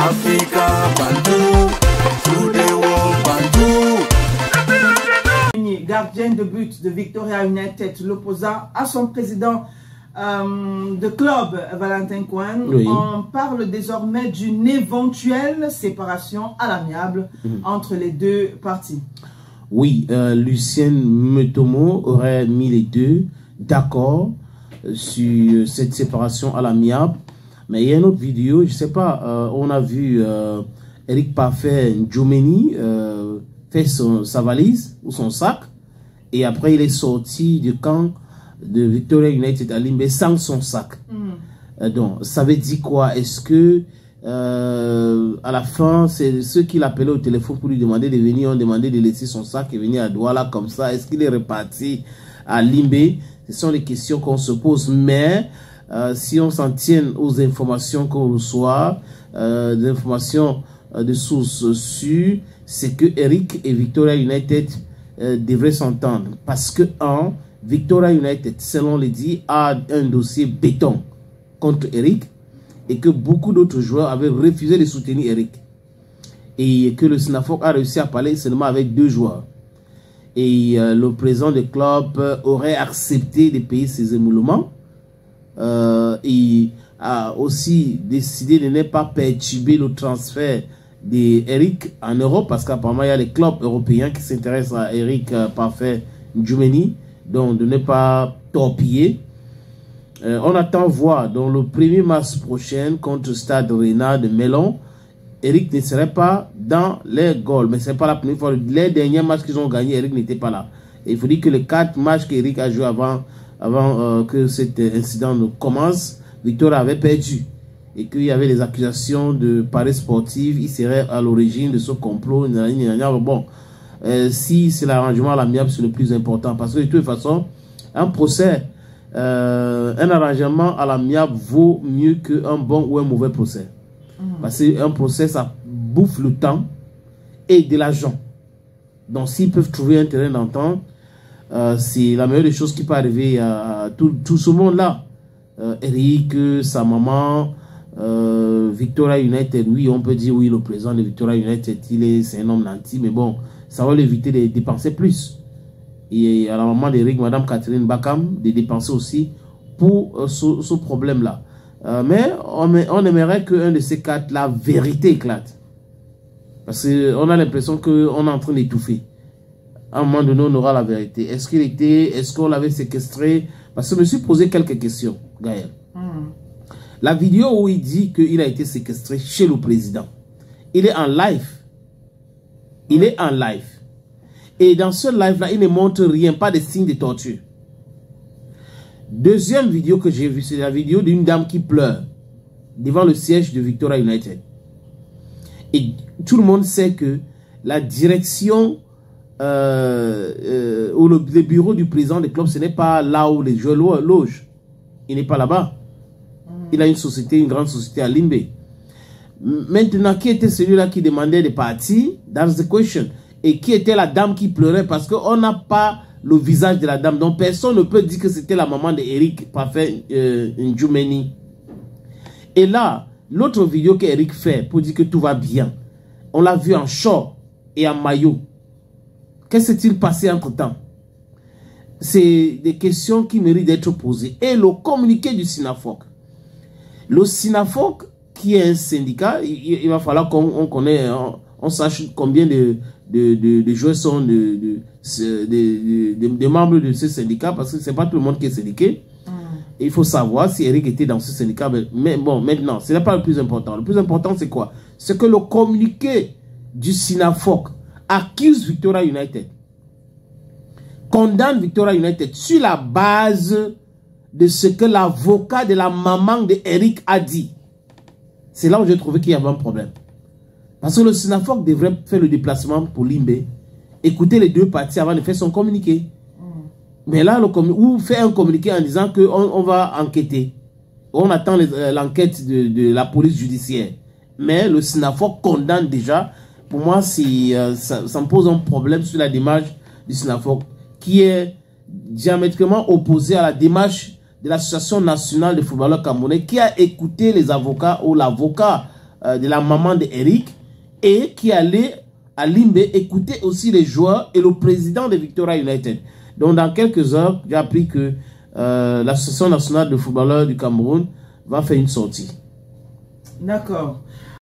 Africa, Bantou, through the world, Bantou. Gardien de but de Victoria United, l'opposant à son président de club, Valentin Cohen. Oui. On parle désormais d'une éventuelle séparation à l'amiable entre les deux parties. Oui, Lucien Metomo aurait mis les deux d'accord sur cette séparation à l'amiable. Mais il y a une autre vidéo, je ne sais pas, on a vu Eric Parfait Ndjoumeni faire sa valise ou son sac. Et après, il est sorti du camp de Victoria United à Limbe sans son sac. Donc, ça veut dire quoi? Est-ce que à la fin, c'est ceux qui l'appelaient au téléphone pour lui demander de venir, ont demandé de laisser son sac et venir à Douala comme ça? Est-ce qu'il est reparti à Limbe? Ce sont les questions qu'on se pose. Mais si on s'en tient aux informations qu'on reçoit, des informations de sources sûres, c'est que Eric et Victoria United devraient s'entendre. Parce que Victoria United, selon les dits, a un dossier béton contre Eric et que beaucoup d'autres joueurs avaient refusé de soutenir Eric. Et que le SNAFOC a réussi à parler seulement avec 2 joueurs. Et le président du club aurait accepté de payer ses émoluments. Il a aussi décidé de ne pas perturber le transfert d'Eric en Europe, parce qu'apparemment il y a les clubs européens qui s'intéressent à Eric Parfait Ndjoumeni, donc de ne pas torpiller. On attend voir dans le 1er mars prochain contre Stade Rennais de Melon, Eric ne serait pas dans les goals, mais ce n'est pas la première fois. Les derniers matchs qu'ils ont gagnés, Eric n'était pas là. Et il faut dire que les 4 matchs qu'Eric a joué avant que cet incident ne commence, Victoria avait perdu. Et qu'il y avait des accusations de paris sportifs, il serait à l'origine de ce complot. Bon, si c'est l'arrangement à l'amiable, c'est le plus important. Parce que de toute façon, un procès, un arrangement à l'amiable vaut mieux qu'un bon ou un mauvais procès. Parce qu'un procès, ça bouffe le temps et de l'argent. Donc, s'ils peuvent trouver un terrain d'entente, c'est la meilleure des choses qui peut arriver à tout ce monde-là. Eric, sa maman, Victoria United, oui, on peut dire oui, le président de Victoria United, c'est un homme nanti, mais bon, ça va l'éviter de dépenser plus. Et à la maman d'Eric, Madame Catherine Bakam, de dépenser aussi pour ce problème-là. Mais on aimerait qu'un de ces 4, la vérité éclate. Parce qu'on a l'impression qu'on est en train d'étouffer. À un moment donné, on aura la vérité. Est-ce qu'on l'avait séquestré? Parce que je me suis posé quelques questions, Gaël. La vidéo où il dit qu'il a été séquestré chez le président, il est en live. Il est en live. Et dans ce live-là, il ne montre rien, pas de signes de torture. Deuxième vidéo que j'ai vue, c'est la vidéo d'une dame qui pleure devant le siège de Victoria United. Et tout le monde sait que la direction ou le bureau du président du club, ce n'est pas là où les joueurs logent. Il n'est pas là-bas. Il a une société, une grande société à Limbe. Maintenant, qui était celui-là qui demandait de partir? That's the question. Et qui était la dame qui pleurait? Parce qu'on n'a pas le visage de la dame. Donc, personne ne peut dire que c'était la maman d'Eric Parfait Ndjoumeni. Et là, l'autre vidéo qu'Eric fait pour dire que tout va bien, on l'a vu en short et en maillot. Qu'est-ce qui s'est passé entre-temps? C'est des questions qui méritent d'être posées. Et le communiqué du SNAFOC. Le SNAFOC, qui est un syndicat, il va falloir qu'on connaisse, on sache combien de joueurs sont des membres de ce syndicat, parce que ce n'est pas tout le monde qui est syndiqué. Il faut savoir si Eric était dans ce syndicat. Mais bon, maintenant, ce n'est pas le plus important. Le plus important, c'est quoi? C'est que le communiqué du SNAFOC accuse Victoria United, condamne Victoria United sur la base de ce que l'avocat de la maman de Eric a dit. C'est là où j'ai trouvé qu'il y avait un problème. Parce que le SNAFOC devrait faire le déplacement pour Limbe, écouter les 2 parties avant de faire son communiqué. Mais là, ou faire un communiqué en disant qu'on va enquêter. On attend l'enquête de la police judiciaire. Mais le SNAFOC condamne déjà. Pour moi, ça me pose un problème sur la démarche du SNAFOC, qui est diamétralement opposée à la démarche de l'Association nationale des footballeurs camerounais, qui a écouté les avocats ou l'avocat de la maman d'Eric et qui allait à Limbe écouter aussi les joueurs et le président de Victoria United. Donc dans quelques heures, j'ai appris que l'Association nationale de footballeurs du Cameroun va faire une sortie. D'accord.